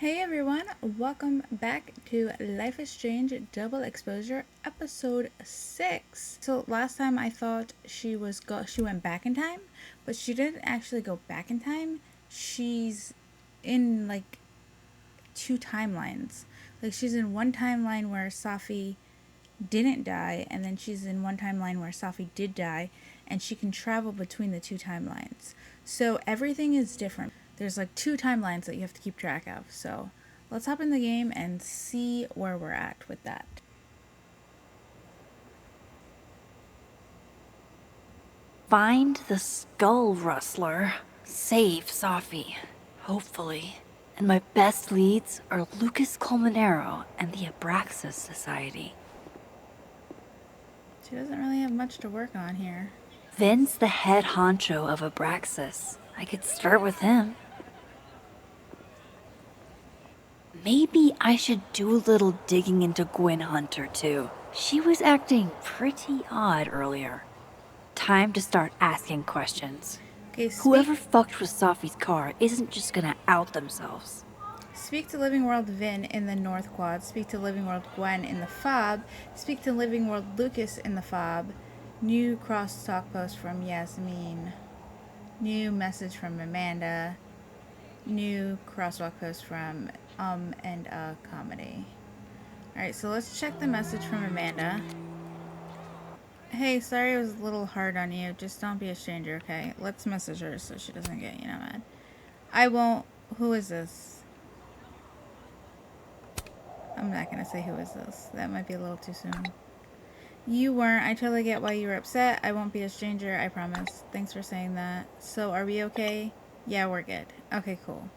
Hey everyone, welcome back to Life is Strange Double Exposure episode 6. So last time I thought she went back in time, but she didn't actually go back in time. She's in like two timelines. Like she's in one timeline where Safi didn't die, and then she's in one timeline where Safi did die, and she can travel between the two timelines. So everything is different. There's like two timelines that you have to keep track of. So let's hop in the game and see where we're at with that. Find the skull rustler. Save Safi. Hopefully. And my best leads are Lucas Colmenero and the Abraxas Society. She doesn't really have much to work on here. Vin's the head honcho of Abraxas. I could start with him. Maybe I should do a little digging into Gwen Hunter, too. She was acting pretty odd earlier. Time to start asking questions. Okay, Whoever fucked with Safi's car isn't just gonna out themselves. Speak to Living World Vin in the North Quad. Speak to Living World Gwen in the Fob. Speak to Living World Lucas in the Fob. New crosstalk post from Yasmin. New message from Amanda. New crosswalk post from and comedy. Alright, so let's check the message from Amanda. Hey, sorry I was a little hard on you. Just don't be a stranger, okay? Let's message her so she doesn't get, mad. I won't. Who is this? I'm not gonna say who is this. That might be a little too soon. You weren't. I totally get why you were upset. I won't be a stranger, I promise. Thanks for saying that. So, are we okay? Yeah, we're good. Okay, cool.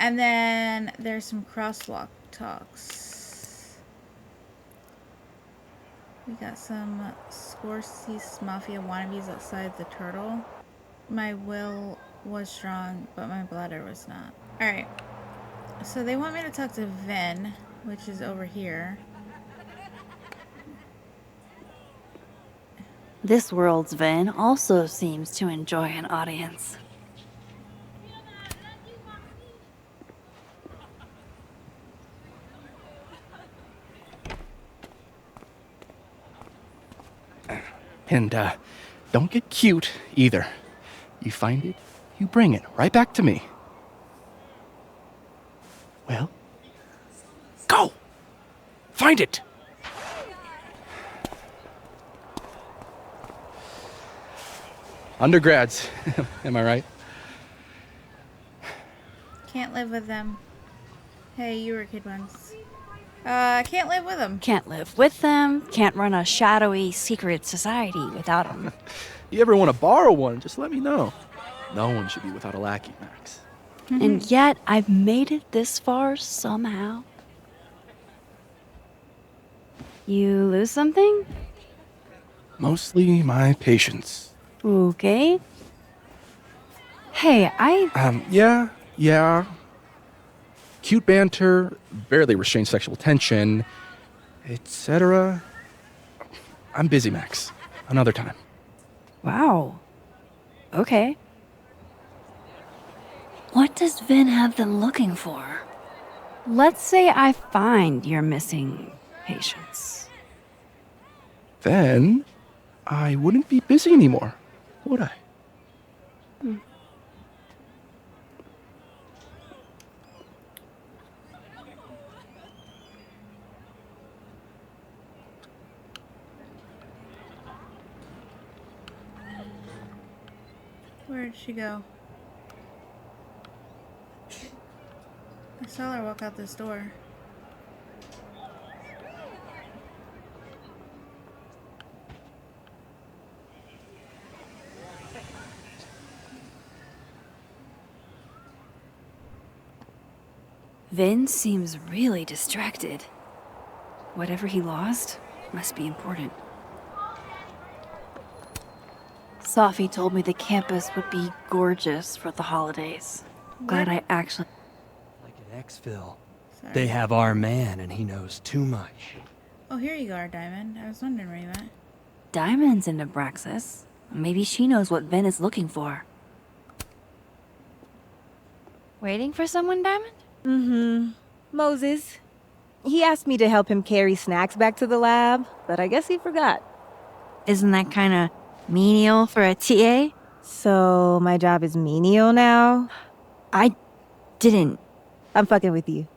And then there's some crosswalk talks. We got some Scorsese Mafia wannabes outside the Turtle. My will was strong, but my bladder was not. Alright. So they want me to talk to Vin, which is over here. This world's Vin also seems to enjoy an audience. And, don't get cute, either. You find it, you bring it right back to me. Well, go! Find it! Undergrads, am I right? Can't live with them. Hey, you were a kid once. Can't live with them. Can't live with them, can't run a shadowy secret society without them. You ever want to borrow one, just let me know. No one should be without a lackey, Max. And yet, I've made it this far somehow. You lose something? Mostly my patience. Okay. Hey, Yeah. Cute banter, barely restrained sexual tension, etc. I'm busy, Max. Another time. Wow. Okay. What does Vin have them looking for? Let's say I find your missing patience. Then I wouldn't be busy anymore, would I? Where'd she go? I saw her walk out this door. Vin seems really distracted. Whatever he lost must be important. Safi told me the campus would be gorgeous for the holidays. Glad I actually... Like an exfil. Sorry. They have our man and he knows too much. Oh, here you are, Diamond. I was wondering where you went. Diamond's in Abraxas. Maybe she knows what Vin is looking for. Waiting for someone, Diamond? Mm-hmm. Moses. He asked me to help him carry snacks back to the lab, but I guess he forgot. Isn't that kind of menial for a TA? So my job is menial now? I didn't. I'm fucking with you.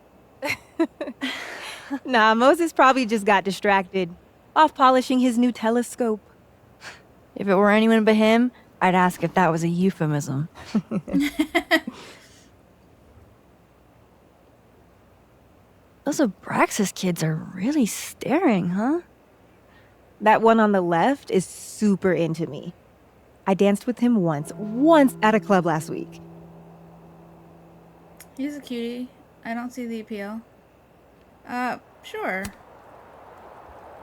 Nah, Moses probably just got distracted. Off polishing his new telescope. If it were anyone but him, I'd ask if that was a euphemism. Those Abraxas kids are really staring, huh? That one on the left is super into me. I danced with him once at a club last week. He's a cutie. I don't see the appeal. Sure.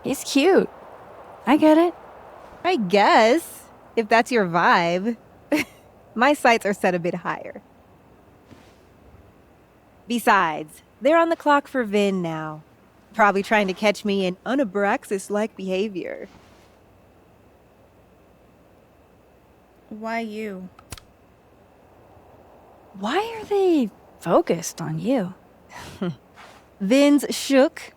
He's cute. I get it. I guess, if that's your vibe. My sights are set a bit higher. Besides, they're on the clock for Vin now. Probably trying to catch me in unabraxas-like behavior. Why you? Why are they focused on you? Vin's shook.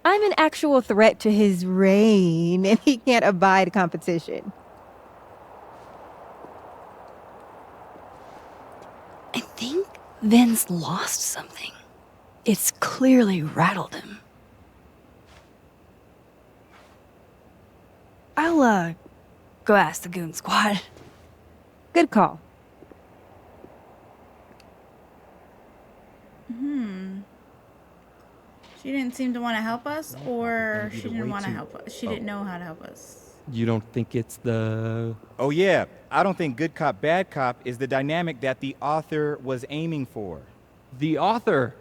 I'm an actual threat to his reign, and he can't abide competition. I think Vin's lost something. It's clearly rattled him. I'll, go ask the goon squad. Good call. She didn't seem to want to help us, or she didn't want to help us. She didn't know how to help us. You don't think it's the... Oh yeah, I don't think good cop, bad cop is the dynamic that the author was aiming for. The author?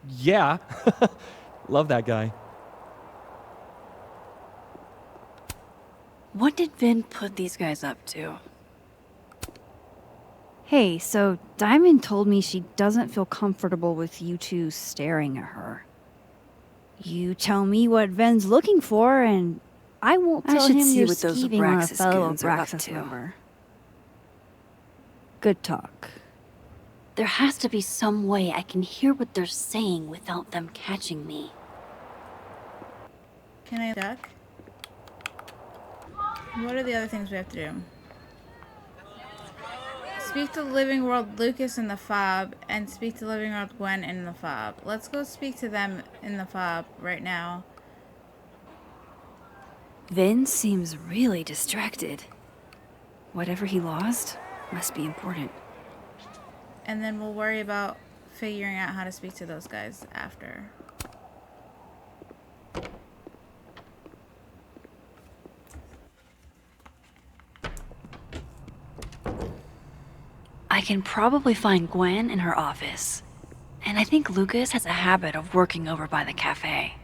Yeah. Love that guy. What did Vin put these guys up to? Hey, so Diamond told me she doesn't feel comfortable with you two staring at her. You tell me what Vin's looking for, and I won't tell him you're skeeving on a fellow Abraxas member. Good talk. There has to be some way I can hear what they're saying without them catching me. Can I duck? What are the other things we have to do? Speak to Living World Lucas in the fob, and speak to Living World Gwen in the fob. Let's go speak to them in the fob right now. Vin seems really distracted. Whatever he lost must be important. And then we'll worry about figuring out how to speak to those guys after. I can probably find Gwen in her office. And I think Lucas has a habit of working over by the cafe.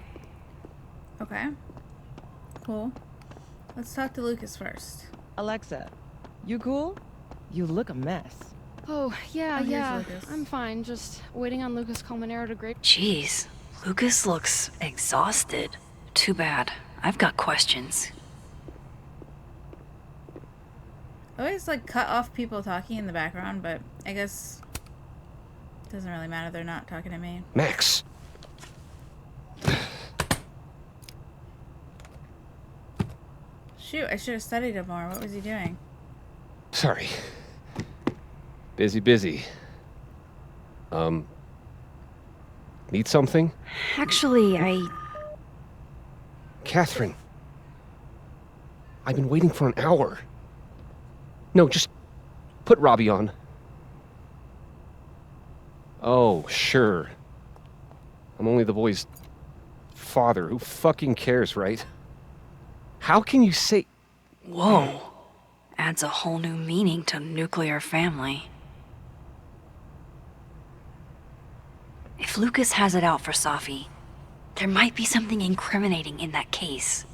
Okay. Cool. Let's talk to Lucas first. Alexa, you cool? You look a mess. Oh, yeah, Oh, here's yeah. Lucas. I'm fine. Just waiting on Lucas Colmenero to grade. Jeez, Lucas looks exhausted. Too bad. I've got questions. I always like cut off people talking in the background, but I guess it doesn't really matter. They're not talking to me. Max. Shoot, I should have studied it more. What was he doing? Sorry. Busy. Need something? Actually, Catherine. I've been waiting for an hour. No, just put Robbie on. Oh, sure. I'm only the boy's father. Who fucking cares, right? How can you say... Whoa. Adds a whole new meaning to nuclear family. If Lucas has it out for Safi, there might be something incriminating in that case.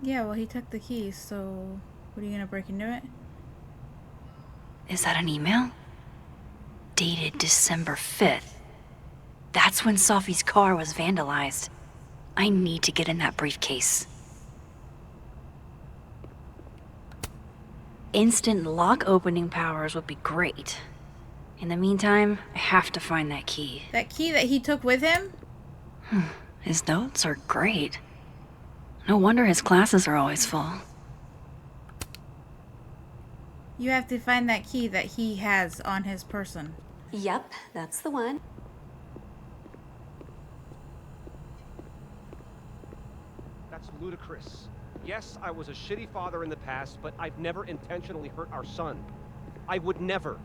Yeah, well, he took the keys, so what are you gonna break into it? Is that an email? Dated December 5th. That's when Safi's car was vandalized. I need to get in that briefcase. instant lock opening powers would be great. In the meantime, I have to find that key. That key that he took with him? His notes are great. No wonder his classes are always full. You have to find that key that he has on his person. Yep, that's the one. That's ludicrous. Yes, I was a shitty father in the past, but I've never intentionally hurt our son. I would never.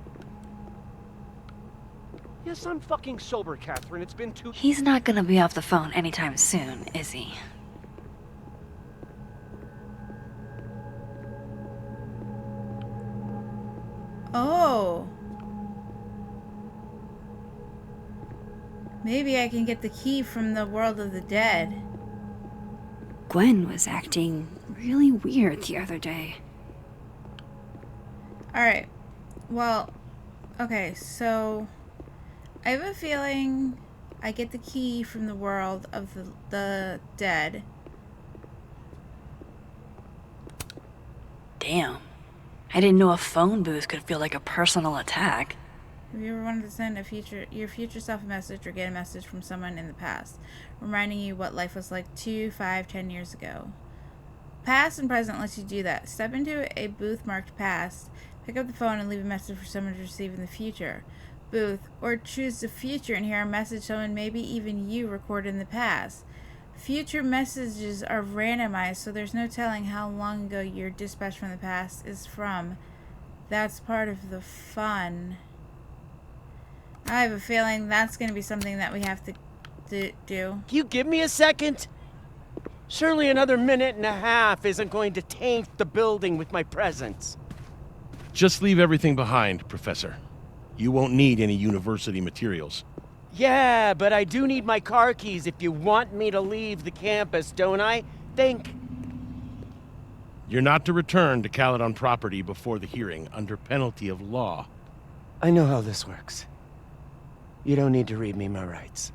Yes, I'm fucking sober, Catherine. It's been 2... He's not gonna be off the phone anytime soon, is he? Oh. Maybe I can get the key from the world of the dead. Gwen was acting really weird the other day. Alright. Well, okay, so I have a feeling I get the key from the world of the dead. Damn. I didn't know a phone booth could feel like a personal attack. Have you ever wanted to send your future self a message or get a message from someone in the past, reminding you what life was like 2, 5, 10 years ago? Past and present lets you do that. Step into a booth marked past, pick up the phone and leave a message for someone to receive in the future booth, or choose the future and hear a message someone, maybe even you, recorded in the past. Future messages are randomized, so there's no telling how long ago your dispatch from the past is from. That's part of the fun. I have a feeling that's going to be something that we have to do. Can you give me a second? Surely another minute and a half isn't going to taint the building with my presence. Just leave everything behind, Professor. You won't need any university materials. Yeah, but I do need my car keys if you want me to leave the campus, don't I? Think. You're not to return to Caledon property before the hearing, under penalty of law. I know how this works. You don't need to read me my rights.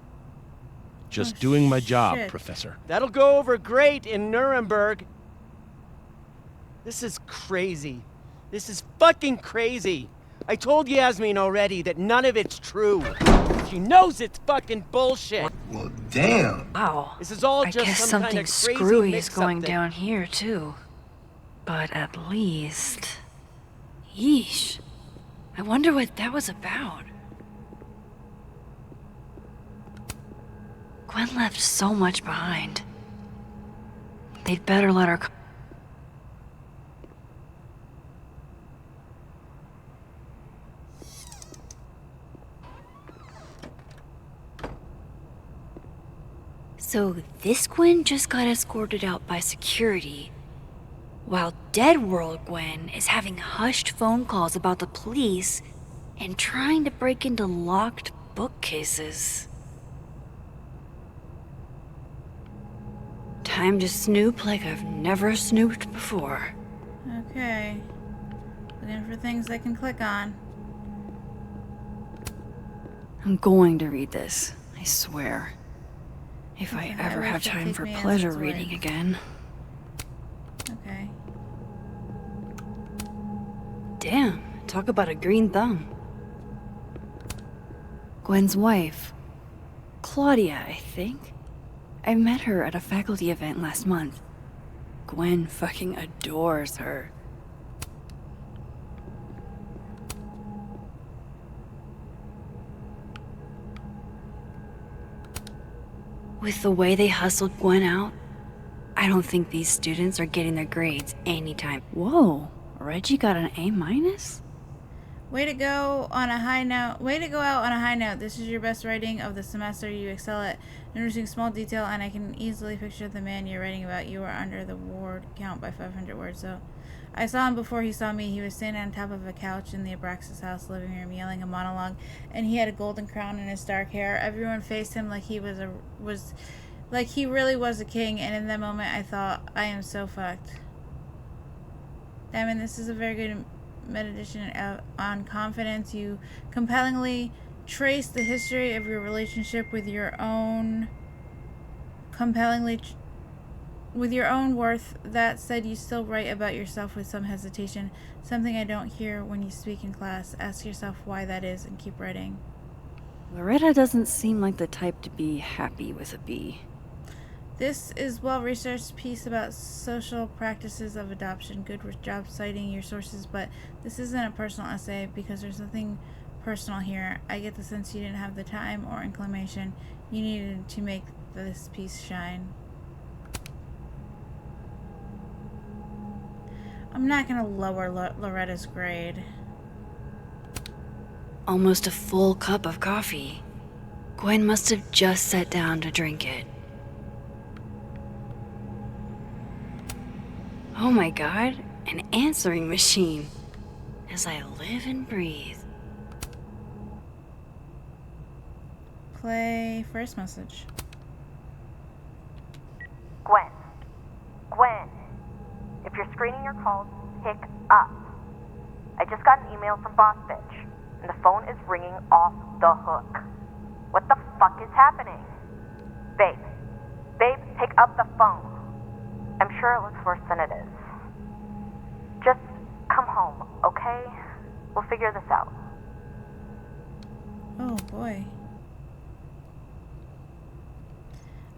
Just doing my job, shit. Professor. That'll go over great in Nuremberg. This is crazy. This is fucking crazy. I told Yasmin already that none of it's true. She knows it's fucking bullshit. Well, damn. Wow. This is all I just guess some something kind of crazy screwy is mix-up going thing. down here, too. But at least... Yeesh. I wonder what that was about. Gwen left so much behind. They'd better let her... So this Gwen just got escorted out by security, while Dead World Gwen is having hushed phone calls about the police and trying to break into locked bookcases. Time to snoop like I've never snooped before. Okay. Looking for things I can click on. I'm going to read this, I swear. If I Okay, ever I have wish I'd time take for me pleasure answers away. reading again. Okay. Damn, talk about a green thumb. Gwen's wife, Claudia, I think. I met her at a faculty event last month. Gwen fucking adores her. With the way they hustled Gwen out, I don't think these students are getting their grades anytime. Whoa, Reggie got an A-? Way to go on a high note. Way to go out on a high note. This is your best writing of the semester. You excel at noticing small detail, and I can easily picture the man you're writing about. You are under the ward count by 500 words, so... I saw him before he saw me. He was standing on top of a couch in the Abraxas house living room, yelling a monologue, and he had a golden crown in his dark hair. Everyone faced him like he like he really was a king, and in that moment I thought, I am so fucked. Diamond, this is a very good meditation on confidence. You compellingly trace the history of your relationship with your own... with your own worth. That said, you still write about yourself with some hesitation, something I don't hear when you speak in class. Ask yourself why that is and keep writing. Loretta doesn't seem like the type to be happy with a B. This is well-researched piece about social practices of adoption. Good job citing your sources, but this isn't a personal essay because there's nothing personal here. I get the sense you didn't have the time or inclination you needed to make this piece shine. I'm not gonna lower Loretta's grade. Almost a full cup of coffee. Gwen must have just sat down to drink it. Oh my god, an answering machine. As I live and breathe. Play first message. Gwen. Gwen. If you're screening your calls, pick up. I just got an email from Boss Bitch, and the phone is ringing off the hook. What the fuck is happening? Babe. Babe, pick up the phone. I'm sure it looks worse than it is. Just come home, okay? We'll figure this out. Oh boy.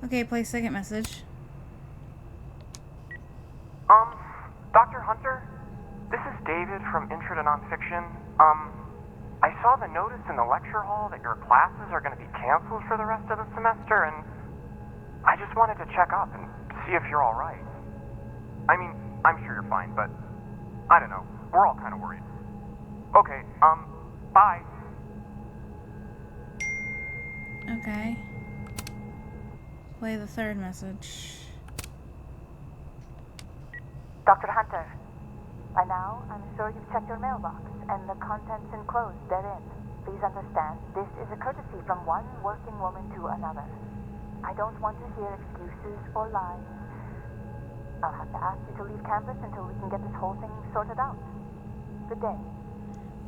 Okay, play second message. Dr. Hunter? This is David from Intro to Nonfiction. I saw the notice in the lecture hall that your classes are going to be canceled for the rest of the semester, and I just wanted to check up and see if you're all right. I mean, I'm sure you're fine, but I don't know. We're all kind of worried. Okay, bye. Okay. Play the third message. Dr. Hunter, by now, I'm sure you've checked your mailbox, and the contents enclosed therein. Please understand, this is a courtesy from one working woman to another. I don't want to hear excuses or lies. I'll have to ask you to leave campus until we can get this whole thing sorted out. Good day.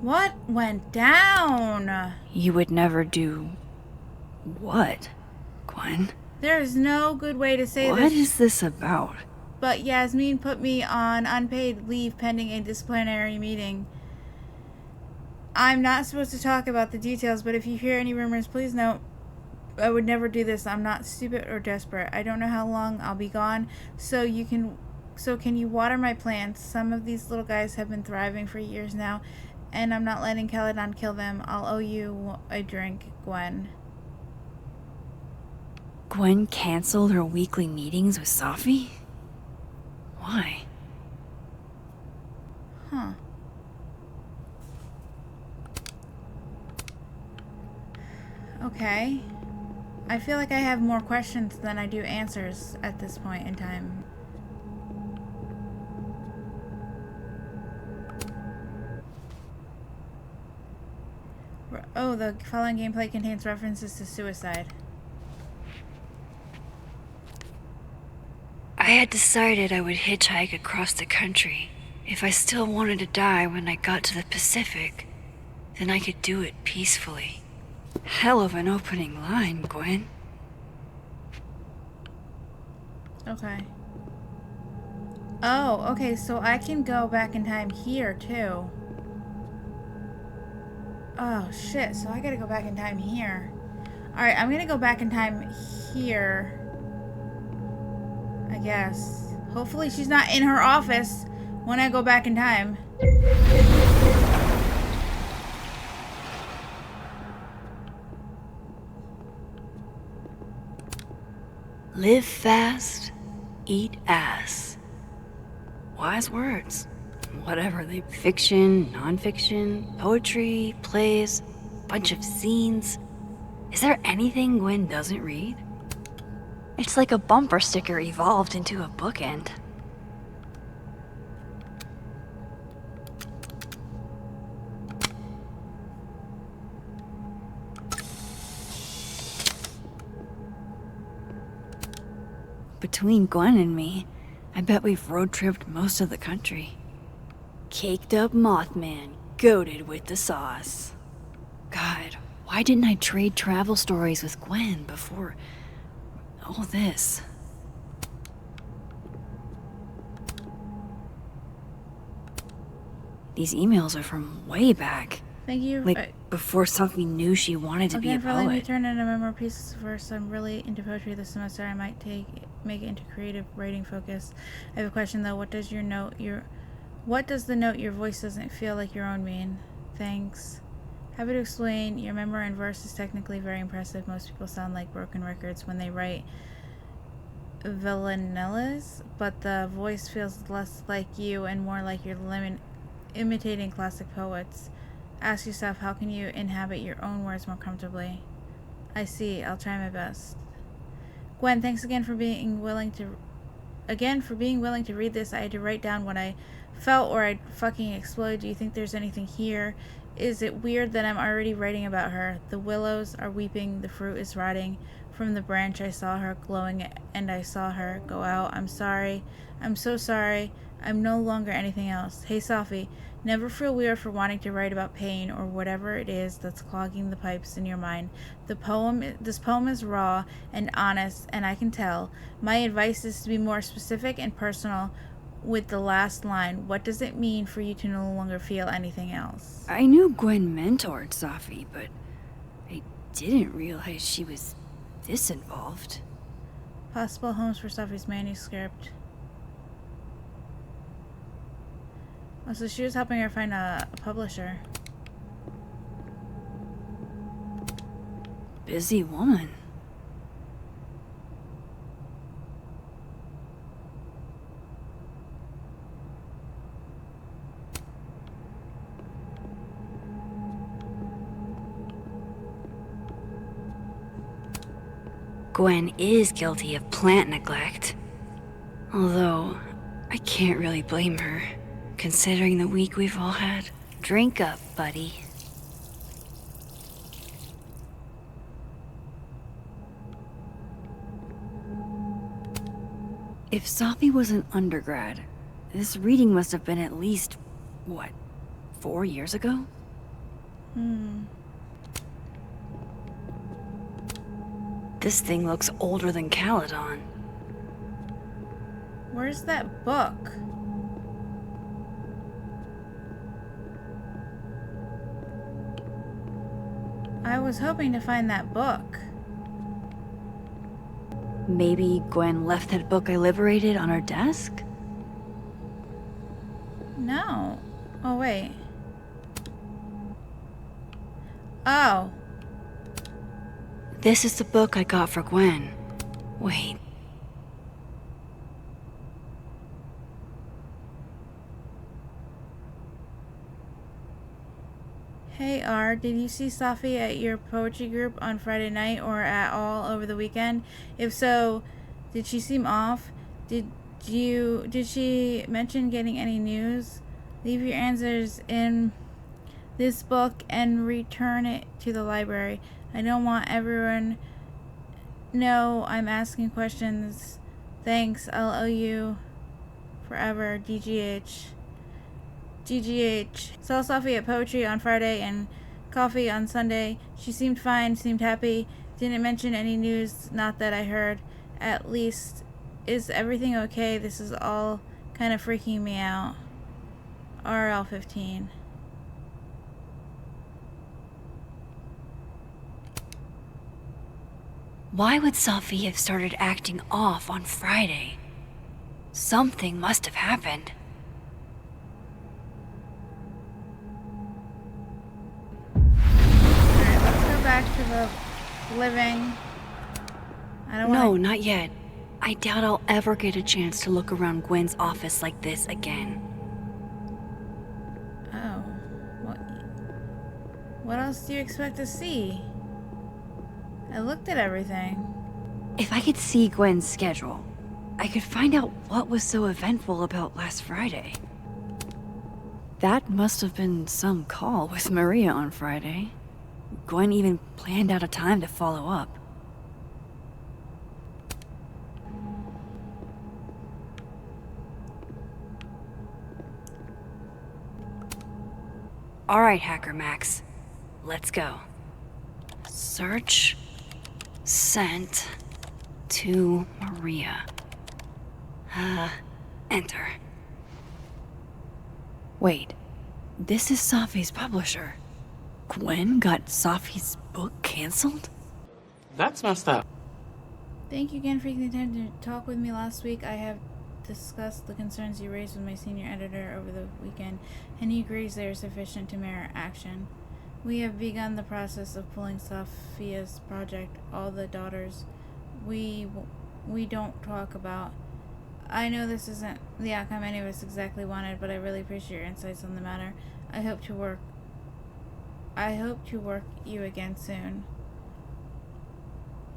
What went down? You would never do... what, Gwen? There is no good way to say What this. is this about? But Yasmin put me on unpaid leave pending a disciplinary meeting. I'm not supposed to talk about the details, but if you hear any rumors, please know I would never do this. I'm not stupid or desperate. I don't know how long I'll be gone, so can you water my plants? Some of these little guys have been thriving for years now, and I'm not letting Caledon kill them. I'll owe you a drink, Gwen. Gwen canceled her weekly meetings with Safi? Why? Huh. Okay. I feel like I have more questions than I do answers at this point in time. Oh, the following gameplay contains references to suicide. I had decided I would hitchhike across the country. If I still wanted to die when I got to the Pacific, then I could do it peacefully. Hell of an opening line, Gwen. Okay. Oh, okay, so I can go back in time here, too. Oh, shit, so I gotta go back in time here. Alright, I'm gonna go back in time here. I guess. Hopefully she's not in her office when I go back in time. Live fast, eat ass. Wise words. Whatever they... Fiction, non-fiction, poetry, plays, bunch of scenes. Is there anything Gwen doesn't read? It's like a bumper sticker evolved into a bookend. Between Gwen and me, I bet we've road-tripped most of the country. Caked up Mothman, goated with the sauce. God, why didn't I trade travel stories with Gwen before all this? These emails are from way back. Thank you. Like, before Safi knew she wanted to be a Again, for letting me poet. turn into memoir pieces first. I'm really into poetry this semester. I might make it into creative writing focus. I have a question though. What does the note your voice doesn't feel like your own mean? Thanks. Happy to explain. Your memoir in verse is technically very impressive. Most people sound like broken records when they write villanellas, but the voice feels less like you and more like you're imitating classic poets. Ask yourself, how can you inhabit your own words more comfortably? I see. I'll try my best. Gwen, thanks again for being willing to read this. I had to write down what I felt or I'd fucking explode. Do you think there's anything here? Is it weird that I'm already writing about her? The willows are weeping, the fruit is rotting from the branch. I saw her glowing and I saw her go out. I'm sorry. I'm so sorry. I'm no longer anything else. Hey, Safi, never feel weird for wanting to write about pain or whatever it is that's clogging the pipes in your mind. This poem is raw and honest, and I can tell. My advice is to be more specific and personal with the last line. What does it mean for you to no longer feel anything else? I knew Gwen mentored Safi, but I didn't realize she was this involved. Possible homes for Safi's manuscript. Oh, so she was helping her find a publisher. Busy woman. Gwen is guilty of plant neglect. Although, I can't really blame her, considering the week we've all had. Drink up, buddy. If Safi was an undergrad, this reading must have been at least, 4 years ago? This thing looks older than Caledon. Where's that book? I was hoping to find that book. Maybe Gwen left that book I liberated on her desk? No. Oh, wait. Oh. This is the book I got for Gwen. Wait. Hey R, did you see Safi at your poetry group on Friday night or at all over the weekend? If so, did she seem off? Did she mention getting any news? Leave your answers in this book and return it to the library. I don't want everyone know I'm asking questions. Thanks, I'll owe you forever, DGH. GGH. Saw Safi at poetry on Friday and coffee on Sunday. She seemed fine, seemed happy. Didn't mention any news, not that I heard. At least, is everything okay? This is all kind of freaking me out. RL15. Why would Safi have started acting off on Friday? Something must have happened. Alright, let's go back to the living. No, not yet. I doubt I'll ever get a chance to look around Gwen's office like this again. Oh. What else do you expect to see? I looked at everything. If I could see Gwen's schedule, I could find out what was so eventful about last Friday. That must have been some call with Maria on Friday. Gwen even planned out a time to follow up. All right, Hacker Max. Let's go. Search. Sent. To Maria. Enter. Wait. This is Safi's publisher. Gwen got Safi's book canceled? That's messed up. Thank you again for taking the time to talk with me last week. I have discussed the concerns you raised with my senior editor over the weekend, and he agrees they are sufficient to merit action. We have begun the process of pulling Sophia's project, All the Daughters We Don't Talk About. I know this isn't the outcome any of us exactly wanted, but I really appreciate your insights on the matter. I hope to work you again soon.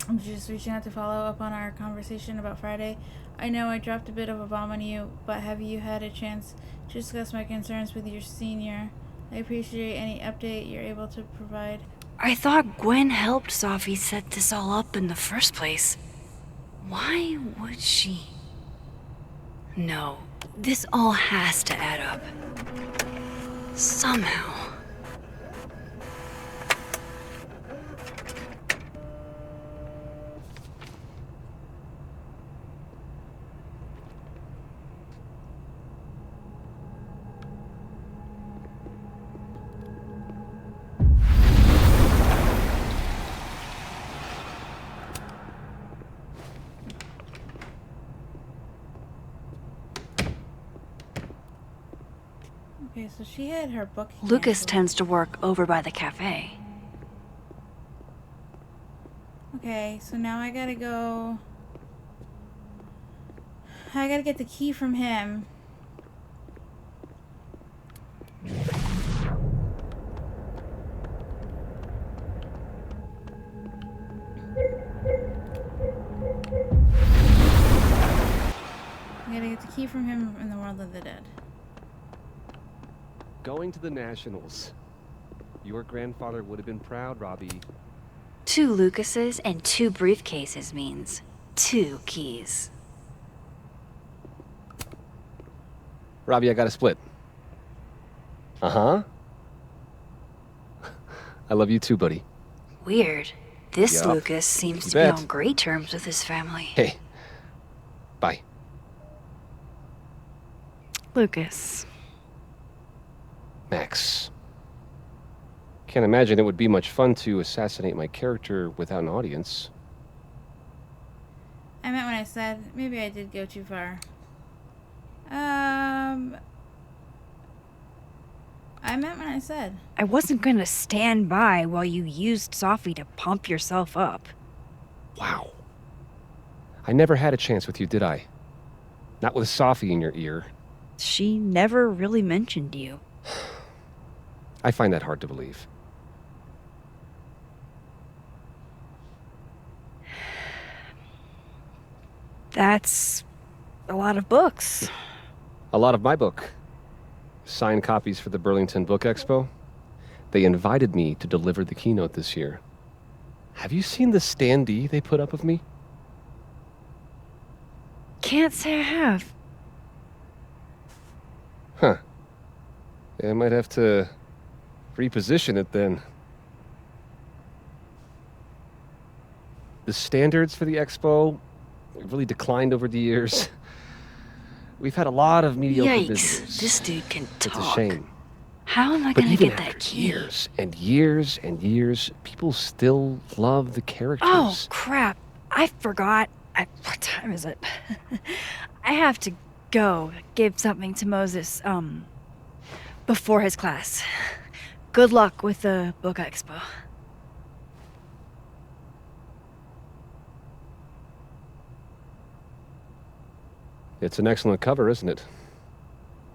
I'm just reaching out to follow up on our conversation about Friday. I know I dropped a bit of a bomb on you, but have you had a chance to discuss my concerns with your senior? I appreciate any update you're able to provide. I thought Gwen helped Safi set this all up in the first place. Why would she? No, this all has to add up. Somehow. Okay, so she had her book Lucas canceled. tends to work over by the cafe. Okay, so now I gotta go... I gotta get the key from him. I gotta get the key from him in the world of the dead. Going to the Nationals. Your grandfather would have been proud, Robbie. 2 Lucases and 2 briefcases means 2 keys. Robbie, I got a split. Uh-huh. I love you too, buddy. Weird. This Yup. Lucas seems You to be bet. on great terms with his family. Hey. Bye. Lucas. Max. Can't imagine it would be much fun to assassinate my character without an audience. I meant when I said, maybe I did go too far. I meant when I said. I wasn't gonna stand by while you used Safi to pump yourself up. Wow. I never had a chance with you, did I? Not with Safi in your ear. She never really mentioned you. I find that hard to believe. That's a lot of books. A lot of my book. Signed copies for the Burlington Book Expo. They invited me to deliver the keynote this year. Have you seen the standee they put up of me? Can't say I have. Huh. Yeah, I might have to reposition it then. The standards for the expo really declined over the years. We've had a lot of mediocre Yikes, visitors. this dude can talk. It's a shame. How am I But gonna even get after that key? years and years and years, people still love the characters. Oh, crap. I forgot. What time is it? I have to go give something to Moses, before his class. Good luck with the book expo. It's an excellent cover, isn't it?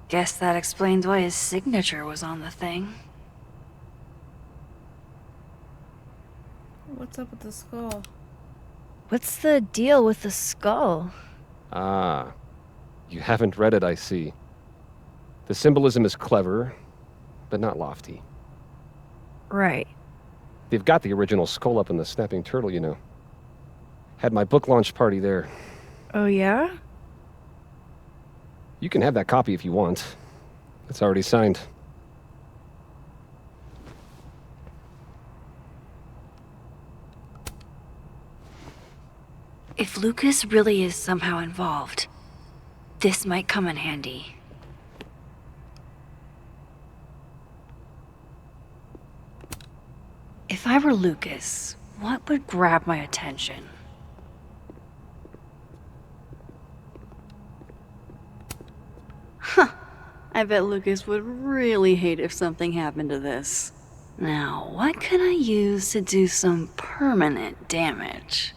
Guess that explains why his signature was on the thing. What's up with the skull? What's the deal with the skull? Ah, you haven't read it, I see. The symbolism is clever, but not lofty. Right. They've got the original skull up in the Snapping Turtle, you know. Had my book launch party there. Oh, yeah? You can have that copy if you want. It's already signed. If Lucas really is somehow involved, this might come in handy. I were Lucas, what would grab my attention? Huh. I bet Lucas would really hate if something happened to this. Now, what can I use to do some permanent damage?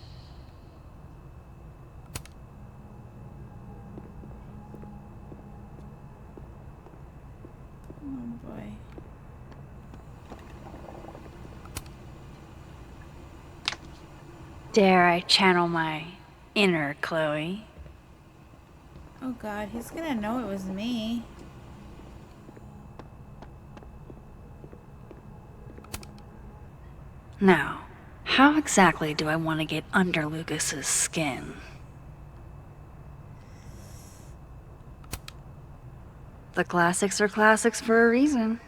Oh boy. Dare I channel my inner Chloe? Oh god, he's gonna know it was me. Now, how exactly do I want to get under Lucas's skin? The classics are classics for a reason.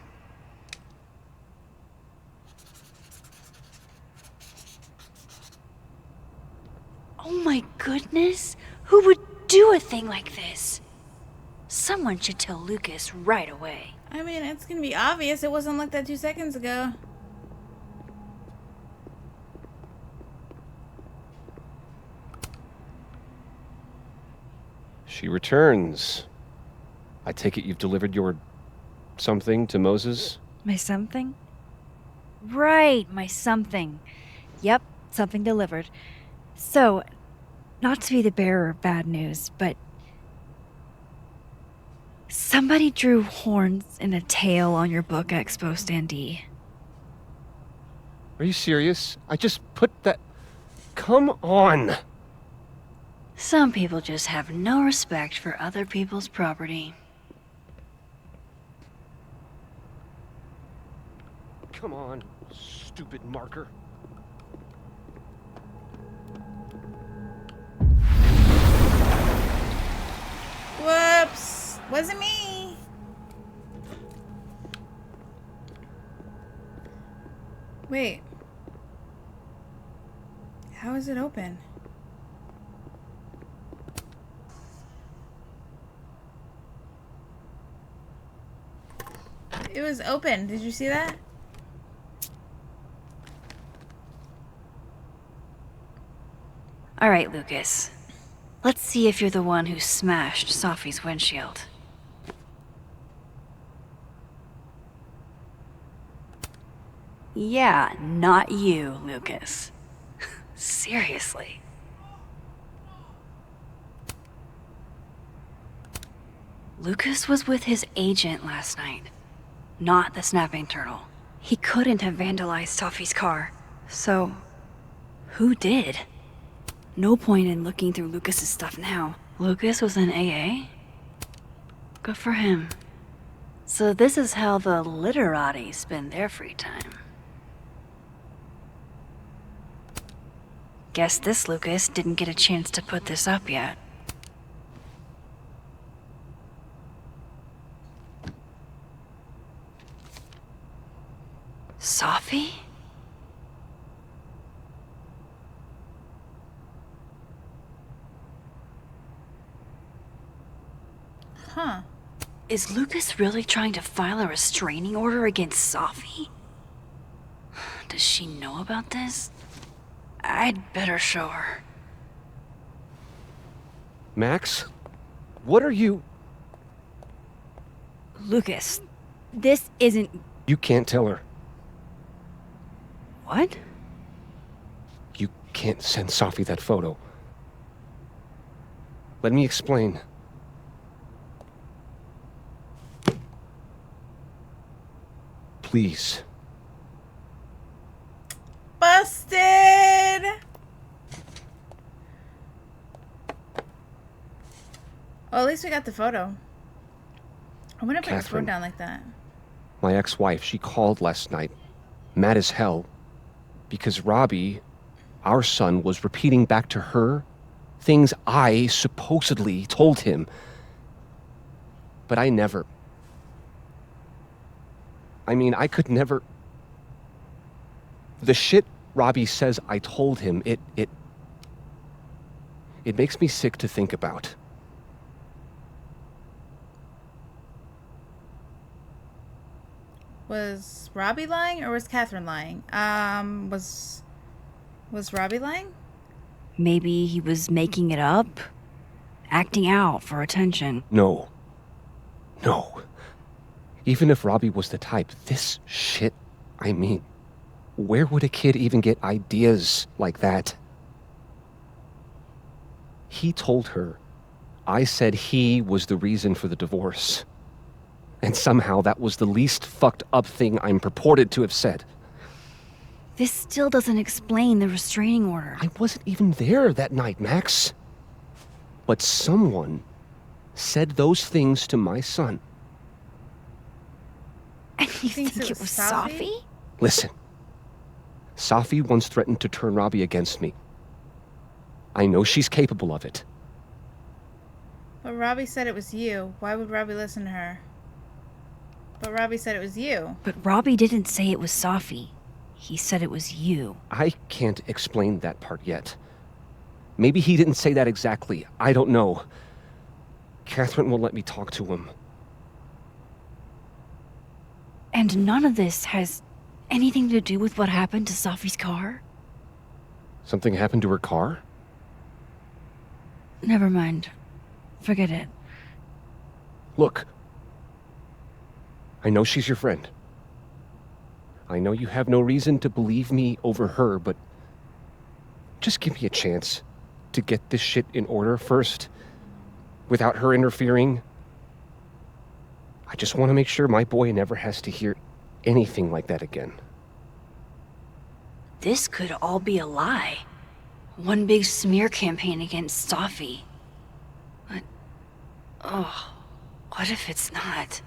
Oh my goodness! Who would do a thing like this? Someone should tell Lucas right away. I mean, it's gonna be obvious. It wasn't like that 2 seconds ago. She returns. I take it you've delivered your something to Moses? My something? Right, my something. Yep, something delivered. So, not to be the bearer of bad news, but somebody drew horns and a tail on your book expo standee. Are you serious? I just put that... Come on! Some people just have no respect for other people's property. Come on, stupid marker. Whoops! Wasn't me! Wait. How is it open? It was open. Did you see that? All right, Lucas. Let's see if you're the one who smashed Safi's windshield. Yeah, not you, Lucas. Seriously. Lucas was with his agent last night, not the snapping turtle. He couldn't have vandalized Safi's car. So, who did? No point in looking through Lucas's stuff now. Lucas was in AA? Good for him. So this is how the literati spend their free time. Guess this Lucas didn't get a chance to put this up yet. Safi? Huh. Is Lucas really trying to file a restraining order against Safi? Does she know about this? I'd better show her. Max? What are you... Lucas, this isn't... You can't tell her. What? You can't send Safi that photo. Let me explain. Please. Busted! Well, at least we got the photo. I wouldn't put your phone Catherine. down like that. My ex-wife, she called last night, mad as hell, because Robbie, our son, was repeating back to her things I supposedly told him. But I never... I mean, I could never... The shit Robbie says I told him, it makes me sick to think about. Was Robbie lying or was Catherine lying? Was Robbie lying? Maybe he was making it up? Acting out for attention. No. No. Even if Robbie was the type, this shit, I mean, where would a kid even get ideas like that? He told her I said he was the reason for the divorce. And somehow that was the least fucked up thing I'm purported to have said. This still doesn't explain the restraining order. I wasn't even there that night, Max. But someone said those things to my son. And you think it was Safi? Listen, Safi once threatened to turn Robbie against me. I know she's capable of it. But Robbie said it was you. Why would Robbie listen to her? But Robbie said it was you. But Robbie didn't say it was Safi. He said it was you. I can't explain that part yet. Maybe he didn't say that exactly. I don't know. Catherine won't let me talk to him. And none of this has anything to do with what happened to Safi's car? Something happened to her car? Never mind. Forget it. Look. I know she's your friend. I know you have no reason to believe me over her, but just give me a chance to get this shit in order first, without her interfering. I just want to make sure my boy never has to hear anything like that again. This could all be a lie. One big smear campaign against Safi. But, oh, what if it's not?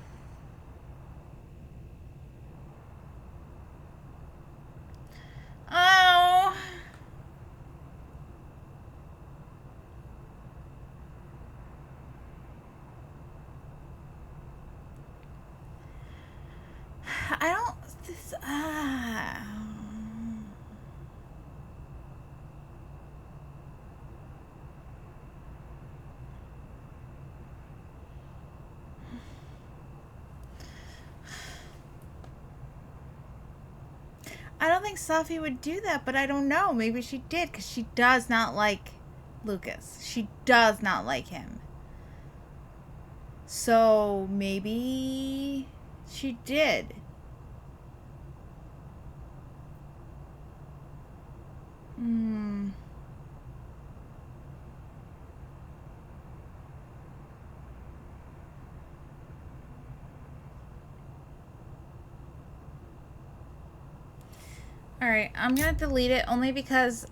Oh. I don't. I don't think Safi would do that, but I don't know. Maybe she did, because she does not like Lucas. She does not like him. So maybe she did. Alright, I'm gonna delete it only because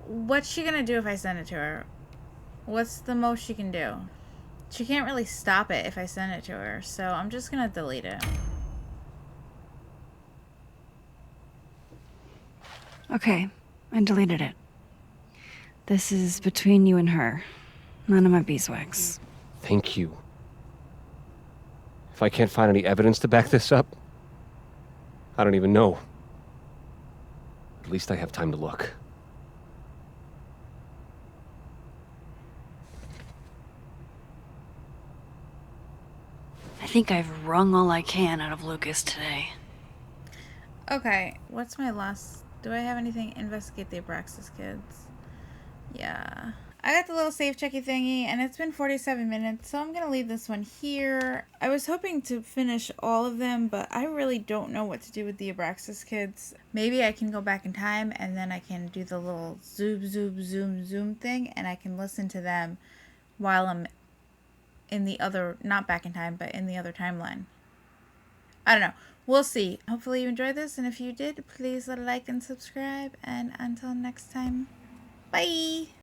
what's she gonna do if I send it to her? What's the most she can do? She can't really stop it if I send it to her, so I'm just gonna delete it. Okay, I deleted it. This is between you and her. None of my beeswax. Thank you. If I can't find any evidence to back this up, I don't even know. At least I have time to look. I think I've wrung all I can out of Lucas today. Okay, what's my last... Do I have anything? Investigate the Abraxas kids. Yeah. I got the little save checky thingy, and it's been 47 minutes, so I'm going to leave this one here. I was hoping to finish all of them, but I really don't know what to do with the Abraxas kids. Maybe I can go back in time, and then I can do the little zoom, zoom, zoom, zoom thing, and I can listen to them while I'm in the other... Not back in time, but in the other timeline. I don't know. We'll see. Hopefully you enjoyed this, and if you did, please like and subscribe, and until next time, bye!